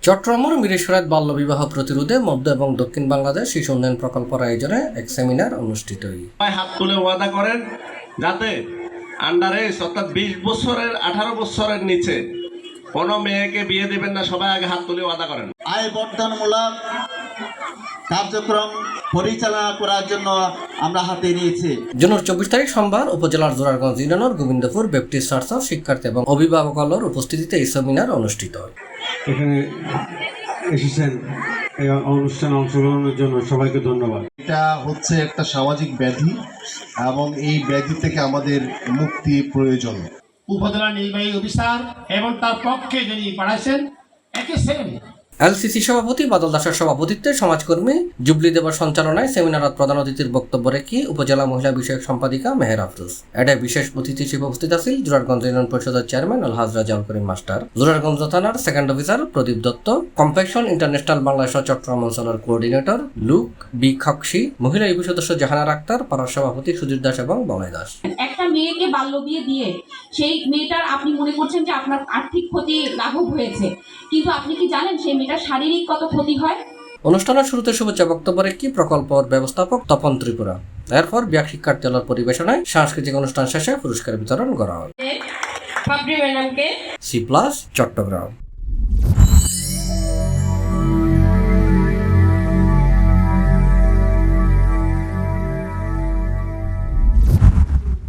চট্টগ্রামের মিরেশ্বরাত বাল্যবিবাহ প্রতিরোধে মধ্য এবং দক্ষিণ বাংলাদেশ শিশু উন্নয়ন প্রকল্পের আয়োজনে এক সেমিনার অনুষ্ঠিত হয়। হাত তুলে ওয়াদা করেন যাতে আন্ডার এজ অর্থাৎ 20 বছরের 18 বছরের নিচে কোনো মেয়েকে বিয়ে দিবেন না, সবাই আগে হাত তুলে ওয়াদা করেন। আয় বর্ধনমূলক কার্যক্রম পরিচালনা করার জন্য আমরা হাতে নিয়েছি। জুনের 24 তারিখ সোমবার উপজেলার জোরারগঞ্জ ইউনিয়নের গোবিন্দপুর ব্যাপটিস্ট চার্চের শিক্ষার্থী এবং অভিভাবকদের উপস্থিতিতে এই সেমিনার অনুষ্ঠিত হয়। এখানে এসেছেন এই অনুষ্ঠানে অংশগ্রহণের জন্য সবাইকে ধন্যবাদ। এটা হচ্ছে একটা সামাজিক ব্যাধি এবং এই ব্যাধি থেকে আমাদের মুক্তি প্রয়োজন। উপজেলা নির্বাহী অফিসার এবং তার পক্ষে যিনি পাঠাচ্ছেন একই সেম এলসিসি সভাপতি বাদল দাসের সভাপতিত্বে সমাজকর্মী জুবলি দেবার সঞ্চালনায় সেমিনারত প্রধান অতিথির বক্তব্য রেখে উপজেলা মহিলা বিষয়ক সম্পাদিকা মেহের আফরোজ। এটা বিশেষ অতিথি হিসেবে উপস্থিত আছেন জোরারগঞ্জ ইউনিয়ন পরিষদের চেয়ারম্যান আলহাজ রাজাউল করিম মাস্টার, জোরারগঞ্জ থানার সেকেন্ড অফিসার প্রদীপ দত্ত, কম্পেকশন ইন্টারন্যাশনাল বাংলাদেশ চট্টগ্রাম অঞ্চলের কোঅর্ডিনেটর লুক বি খকশি, মহিলা ইউপি সদস্য জাহানার আক্তার, পাড়ার সভাপতি সুধীর দাস এবং বলাই দাস। একটা মেয়েকে বাল্য বিয়ে দিয়ে সেই মেয়েটার আপনি মনে করছেন যে আপনার আর্থিক ক্ষতি লাঘব হয়েছে, কিন্তু আপনি কি জানেন সেই মেয়েটার শারীরিক কত ক্ষতি হয়? অনুষ্ঠানের শুরুতে শুভেচ্ছা বক্তব্য রেখে প্রকল্পের ব্যবস্থাপক তপন ত্রিপুরা, এরপর ব্যাক শিক্ষার্থী দলের পরিবেশনায় সাংস্কৃতিক অনুষ্ঠান শেষে পুরস্কার বিতরণ করা হয়। C+ চট্টগ্রাম।